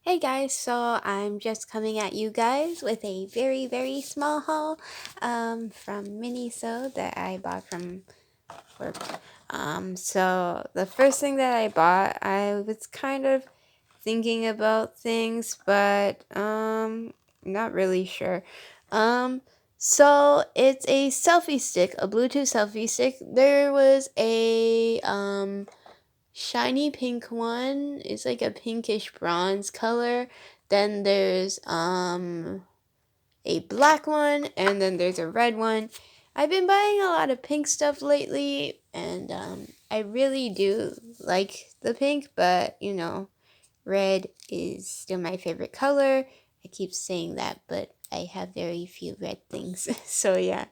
Hey guys, so I'm just coming at you guys with a very small haul from Miniso that I bought from work. So the first thing that I bought, I was kind of thinking about things, but not really sure. So it's a selfie stick, a Bluetooth selfie stick. There was a shiny pink one. It's like a pinkish bronze color. Then there's a black one, and then there's a red one. I've been buying a lot of pink stuff lately, and I really do like the pink, but red is still my favorite color. I keep saying that, but I have very few red things. So yeah.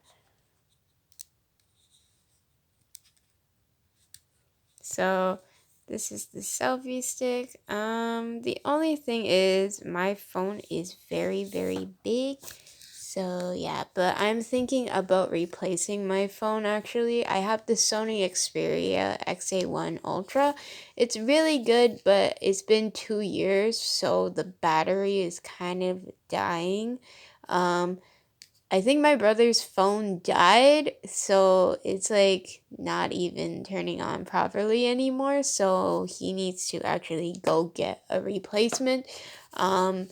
So this is the selfie stick. The only thing is my phone is very big. So yeah, but I'm thinking about replacing my phone actually. I have the Sony Xperia XA1 Ultra. It's really good, but it's been 2 years, so the battery is kind of dying. Um, I think my brother's phone died, so it's like not even turning on properly anymore. So he needs to actually go get a replacement. Um,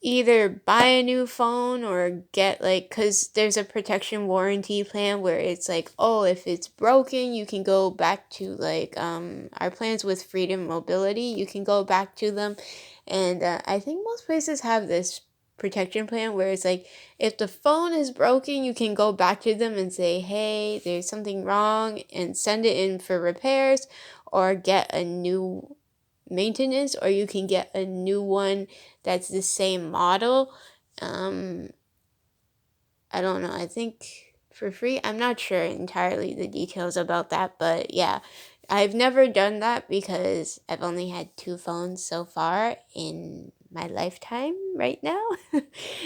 Either buy a new phone or get like, because there's a protection warranty plan where it's like, oh, if it's broken, you can go back to like our plans with Freedom Mobility. You can go back to them, and I think most places have this protection plan where it's like if the phone is broken, you can go back to them and say, hey, there's something wrong, and send it in for repairs or get a new maintenance, or you can get a new one that's the same model. um I don't know, I think for free. I'm not sure entirely the details about that, but yeah, I've never done that because I've only had two phones so far in my lifetime right now.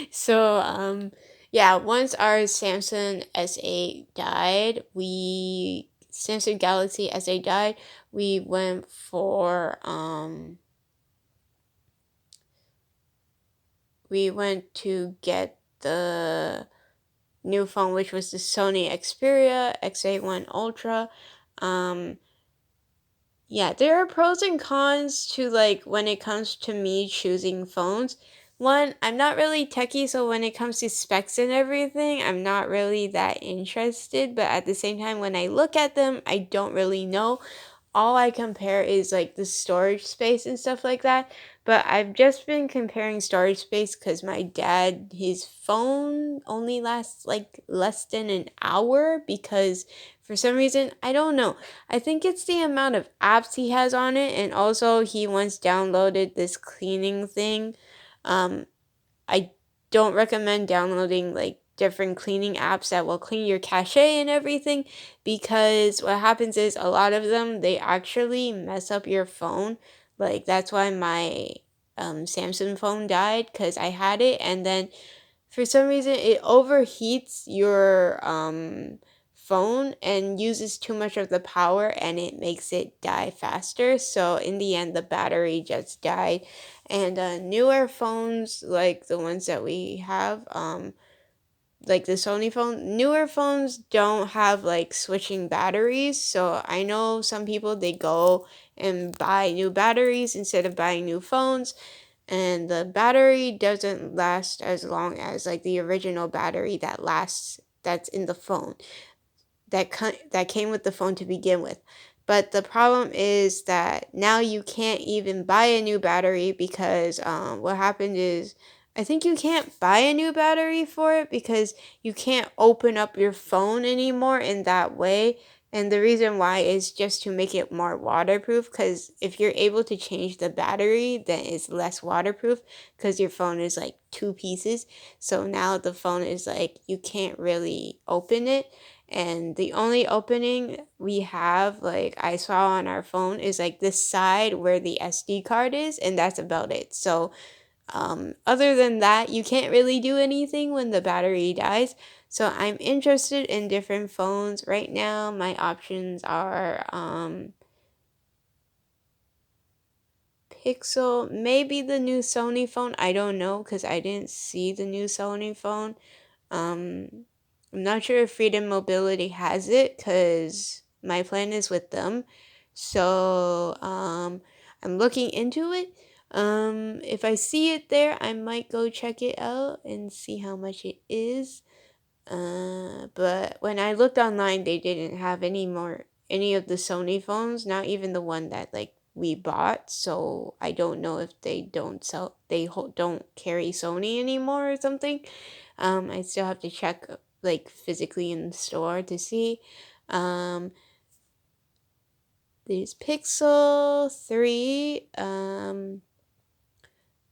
So yeah, once our Samsung S8 died, we Samsung Galaxy S8 died, we went for we went to get the new phone, which was the Sony Xperia XA1 Ultra. Um, yeah, there are pros and cons to like when it comes to me choosing phones. One, I'm not really techie, so when it comes to specs and everything, I'm not really that interested. But at the same time, when I look at them, I don't really know. All I compare is like the storage space and stuff like that. But I've just been comparing storage space because my dad, his phone only lasts like less than an hour because for some reason, I don't know. I think it's the amount of apps he has on it, and also he once downloaded this cleaning thing. Um, I don't recommend downloading like different cleaning apps that will clean your cache and everything, because what happens is a lot of them, they actually mess up your phone. Like that's why my Samsung phone died, because I had it and then for some reason it overheats your phone and uses too much of the power, and it makes it die faster. So in the end, the battery just died. And newer phones like the ones that we have, like the Sony phone, newer phones don't have like switching batteries. So I know some people, they go and buy new batteries instead of buying new phones, and the battery doesn't last as long as like the original battery that's in the phone that came with the phone to begin with. But the problem is that now you can't even buy a new battery because what happened is I think you can't buy a new battery for it because you can't open up your phone anymore in that way. And the reason why is just to make it more waterproof, because if you're able to change the battery, then it's less waterproof because your phone is like two pieces. So now the phone is like you can't really open it, and the only opening we have, like I saw on our phone, is like this side where the SD card is, and that's about it. So other than that, you can't really do anything when the battery dies. So I'm interested in different phones right now. My options are Pixel, maybe the new Sony phone. I don't know because I didn't see the new Sony phone. I'm not sure if Freedom Mobility has it because my plan is with them. So I'm looking into it. If I see it there, I might go check it out and see how much it is. But when I looked online, they didn't have any of the Sony phones, not even the one that like we bought. So I don't know if don't carry Sony anymore or something. I still have to check like physically in the store to see. Um, there's Pixel 3.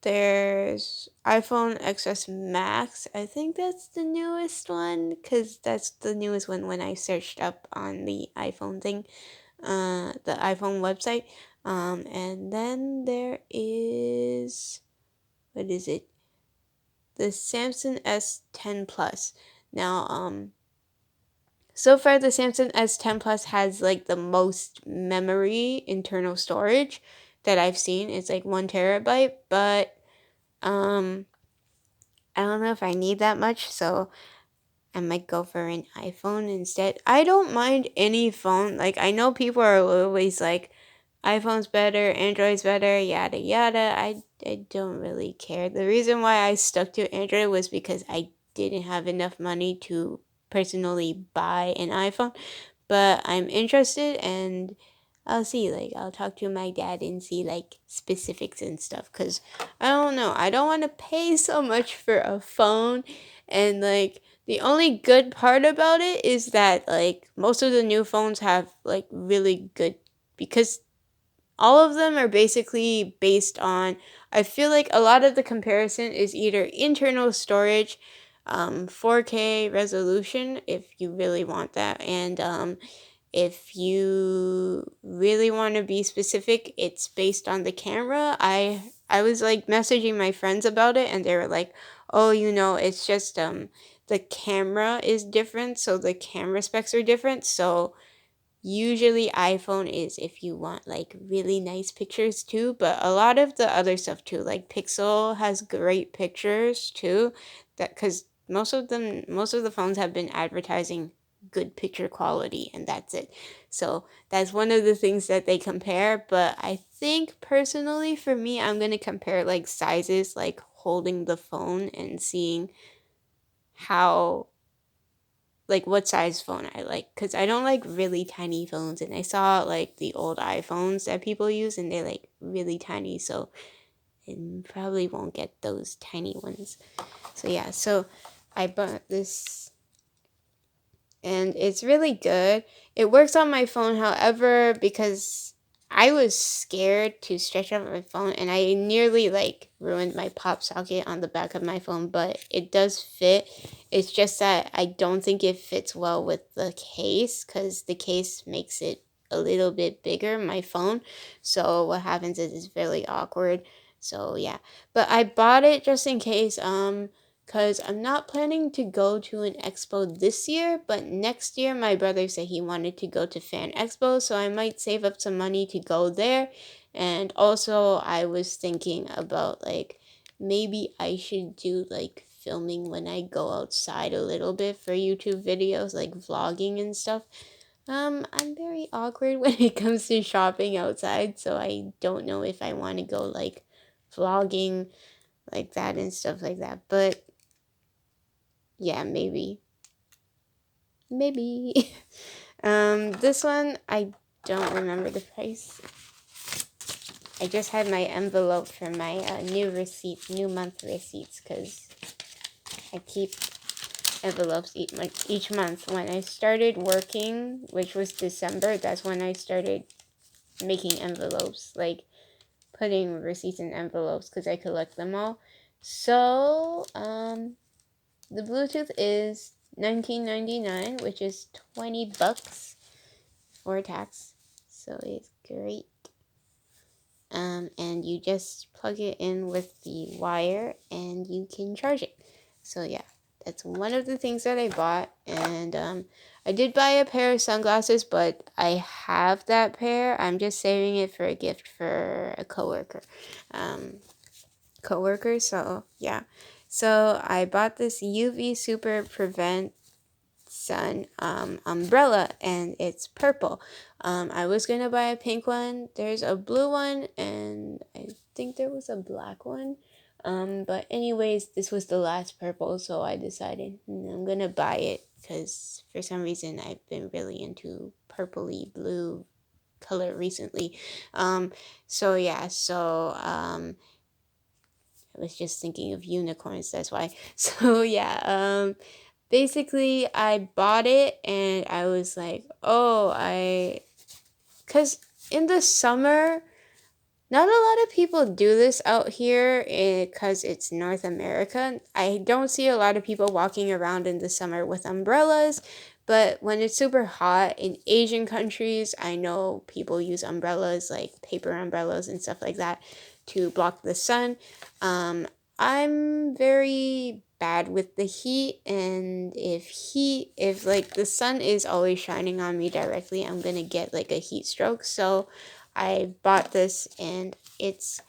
There's iPhone XS Max. I think that's the newest one because that's the newest one when I searched up on the iPhone thing, the iPhone website. And then there is, what is it? The Samsung S10 Plus. Now, so far the Samsung S10 Plus has like the most memory internal storage that I've seen. It's like 1 terabyte, but um I don't know if I need that much, so I might go for an iPhone instead. I don't mind any phone. Like, I know people are always like, iPhone's better, Android's better, yada yada. I don't really care. The reason why I stuck to Android was because I didn't have enough money to personally buy an iPhone. But I'm interested and I'll see. Like, I'll talk to my dad and see, like, specifics and stuff. Because I don't know. I don't want to pay so much for a phone. And, like, the only good part about it is that, like, most of the new phones have, like, really good. Because all of them are basically based on, I feel like a lot of the comparison is either internal storage, 4K resolution, if you really want that, and, if you really want to be specific, it's based on the camera. I was like messaging my friends about it and they were like, "Oh, it's just the camera is different, so the camera specs are different." So usually iPhone is if you want like really nice pictures too, but a lot of the other stuff too, like Pixel has great pictures too. That cuz most of the phones have been advertising good picture quality and that's it. So that's one of the things that they compare, but I think personally for me I'm going to compare like sizes, like holding the phone and seeing how like what size phone I like because I don't like really tiny phones and I saw like the old iPhones that people use and they're like really tiny, so I probably won't get those tiny ones. So yeah, so I bought this and it's really good. It works on my phone, however, because I was scared to stretch out my phone and I nearly like ruined my pop socket on the back of my phone, but it does fit. It's just that I don't think it fits well with the case because the case makes it a little bit bigger, my phone. So what happens is it's very awkward. So yeah, but I bought it just in case. Because I'm not planning to go to an expo this year, but next year my brother said he wanted to go to Fan Expo, so I might save up some money to go there. And also, I was thinking about like maybe I should do like filming when I go outside a little bit for YouTube videos, like vlogging and stuff. I'm very awkward when it comes to shopping outside, so I don't know if I want to go like vlogging like that and stuff like that. But yeah, maybe. Maybe. This one, I don't remember the price. I just had my envelope for my new month receipts, because I keep envelopes each month. When I started working, which was December, that's when I started making envelopes, like putting receipts in envelopes, because I collect them all. So, the Bluetooth is $19.99, which is $20 for tax. So it's great. And you just plug it in with the wire and you can charge it. So yeah. that's one of the things that I bought. And I did buy a pair of sunglasses, but I have that pair. I'm just saving it for a gift for a coworker. So yeah. So I bought this UV Super Prevent Sun umbrella, and it's purple. I was gonna buy a pink one. There's a blue one, and I think there was a black one. But anyways, this was the last purple, so I decided I'm gonna buy it because for some reason I've been really into purpley blue color recently. So yeah, so I was just thinking of unicorns, that's why. So yeah, basically I bought it and I was like, oh, cuz in the summer, not a lot of people do this out here because it's North America. I don't see a lot of people walking around in the summer with umbrellas, but when it's super hot in Asian countries, I know people use umbrellas, like paper umbrellas and stuff like that, to block the sun. I'm very bad with the heat, and if like the sun is always shining on me directly, I'm gonna get like a heat stroke. So I bought this, and it's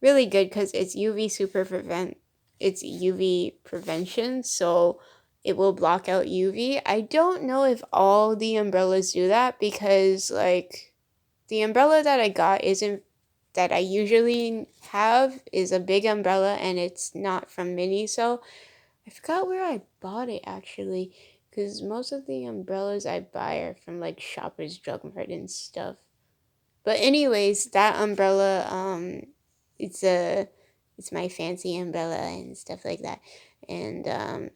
really good because it's UV prevention, so it will block out UV. I don't know if all the umbrellas do that because like the umbrella that I got isn't that I usually have is a big umbrella, and it's not from Miniso. I forgot where I bought it actually, because most of the umbrellas I buy are from like Shoppers Drug Mart and stuff. But anyways, that umbrella, it's a, it's my fancy umbrella and stuff like that. And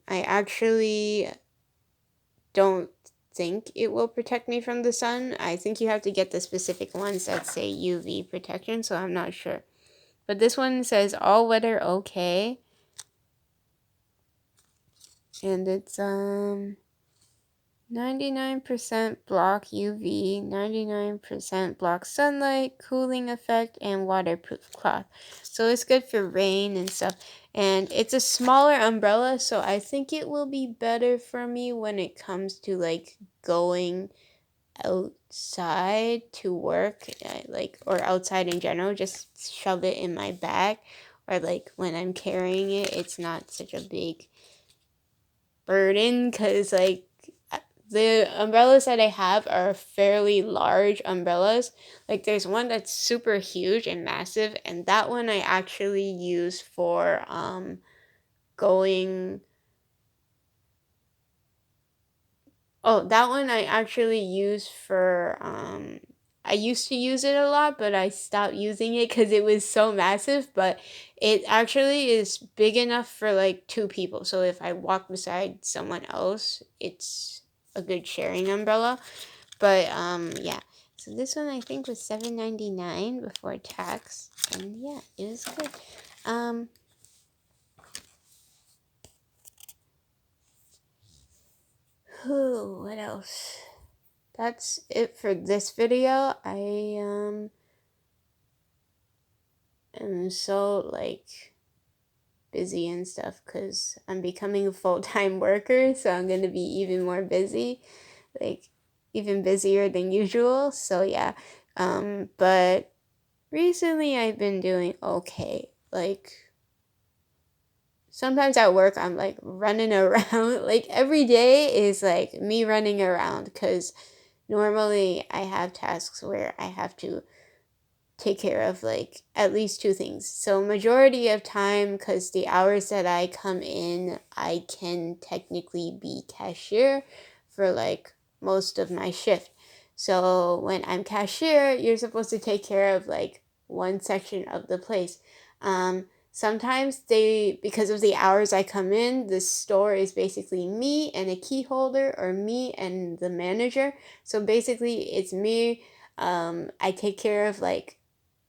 I actually don't think it will protect me from the sun. I think you have to get the specific ones that say UV protection, so I'm not sure. But this one says all weather okay. And it's 99% block UV, 99% block sunlight, cooling effect, and waterproof cloth. So it's good for rain and stuff. And it's a smaller umbrella, so I think it will be better for me when it comes to like going outside to work, like, or outside in general. Just shove it in my bag, or like when I'm carrying it, it's not such a big burden because like the umbrellas that I have are fairly large umbrellas. Like there's one that's super huge and massive, and that one I actually use for going that one I actually use for I used to use it a lot, but I stopped using it because it was so massive. But it actually is big enough for like two people. So if I walk beside someone else, it's a good sharing umbrella. But yeah. So this one I think was $7.99 before tax, and yeah, it was good. What else? That's it for this video. I am so like busy and stuff because I'm becoming a full-time worker, so I'm gonna be even more busy, like even busier than usual. So yeah, but recently I've been doing okay. Like sometimes at work I'm like running around. Like every day is like me running around because normally I have tasks where I have to take care of like at least two things. So majority of time, because the hours that I come in, I can technically be cashier for like most of my shift. So when I'm cashier, you're supposed to take care of like one section of the place. Sometimes because of the hours I come in, the store is basically me and a key holder, or me and the manager. So basically it's me. I take care of like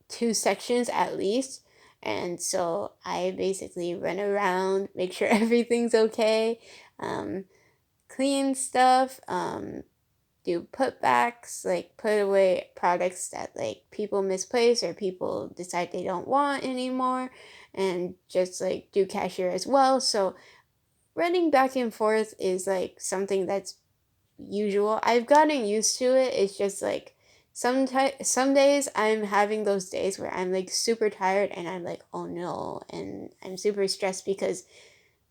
two sections at least. And so I basically run around, make sure everything's okay, clean stuff, do putbacks, like put away products that like people misplace or people decide they don't want anymore, and just like do cashier as well. So running back and forth is like something that's usual. I've gotten used to it. It's just like some days I'm having those days where I'm like super tired and I'm like, oh no, and I'm super stressed because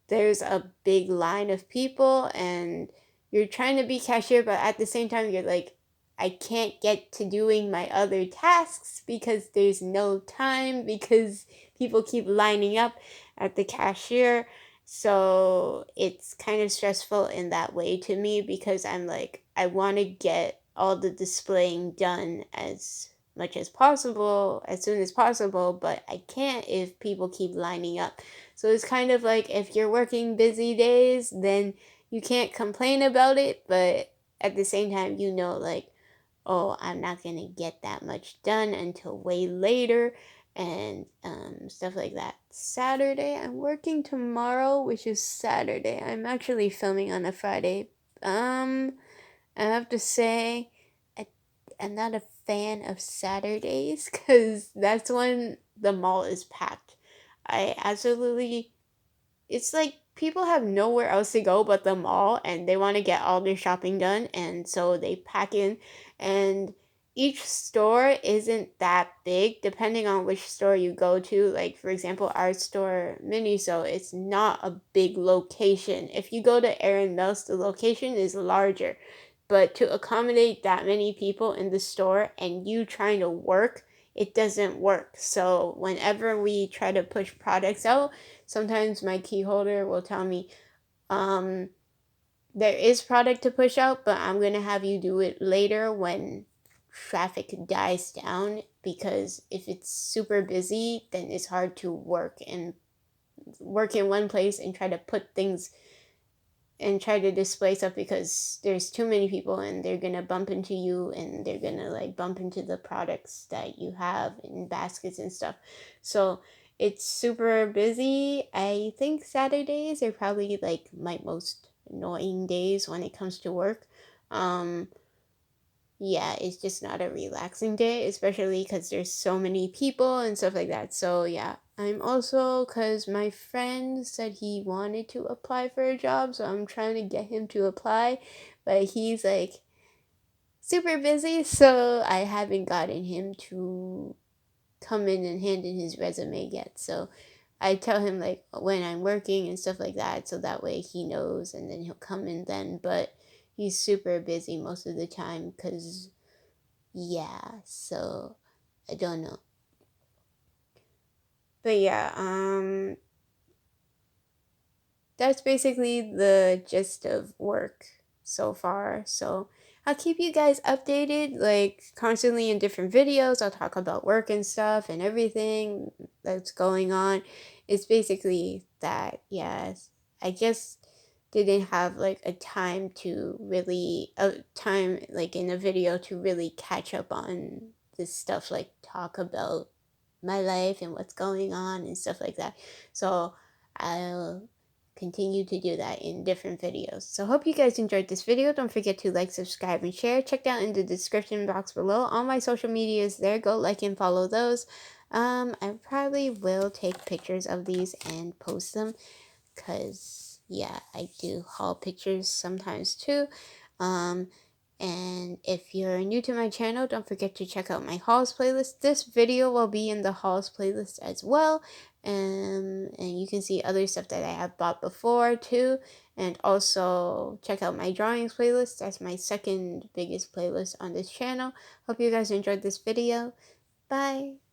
there's a big line of people and you're trying to be cashier, but at the same time you're like, I can't get to doing my other tasks because there's no time because people keep lining up at the cashier. So it's kind of stressful in that way to me because I'm like, I want to get all the displaying done as much as possible, as soon as possible, but I can't if people keep lining up. So it's kind of like if you're working busy days, then you can't complain about it, but at the same time, you know, like, oh, I'm not going to get that much done until way later and stuff like that. Saturday, I'm working tomorrow, which is Saturday. I'm actually filming on a Friday. I have to say, I, I'm not a fan of Saturdays because that's when the mall is packed. I absolutely, it's like people have nowhere else to go but the mall and they want to get all their shopping done and so they pack in, and each store isn't that big depending on which store you go to. Like for example, our store miniso, it's not a big location. If you go to Aaron Mills, the location is larger, but to accommodate that many people in the store and you trying to work, it doesn't work. So whenever we try to push products out, sometimes my key holder will tell me, um, there is product to push out, but I'm gonna have you do it later when traffic dies down, because if it's super busy, then it's hard to work in one place and try to put things and try to display stuff because there's too many people and they're gonna bump into you and they're gonna like bump into the products that you have in baskets and stuff. So it's super busy. I think Saturdays are probably like my most annoying days when it comes to work. Um, yeah, it's just not a relaxing day, especially because there's so many people and stuff like that. So yeah, I'm also, because my friend said he wanted to apply for a job, so I'm trying to get him to apply, but he's like super busy, so I haven't gotten him to come in and hand in his resume yet. So I tell him like when I'm working and stuff like that, so that way he knows and then he'll come in then. But he's super busy most of the time because, yeah, so I don't know. But yeah, that's basically the gist of work so far. So I'll keep you guys updated, like constantly in different videos. I'll talk about work and stuff and everything that's going on. It's basically that, yes. I just didn't have like a time to really, a time like in a video to really catch up on this stuff, like talk about my life and what's going on and stuff like that. So I'll continue to do that in different videos. So hope you guys enjoyed this video. Don't forget to like, subscribe, and share. Check down in the description box below all my social medias there. Go like and follow those. I probably will take pictures of these and post them because, yeah, I do haul pictures sometimes too. Um, and if you're new to my channel, don't forget to check out my hauls playlist. This video will be in the hauls playlist as well. And you can see other stuff that I have bought before too. And also check out my drawings playlist. That's my second biggest playlist on this channel. Hope you guys enjoyed this video. Bye.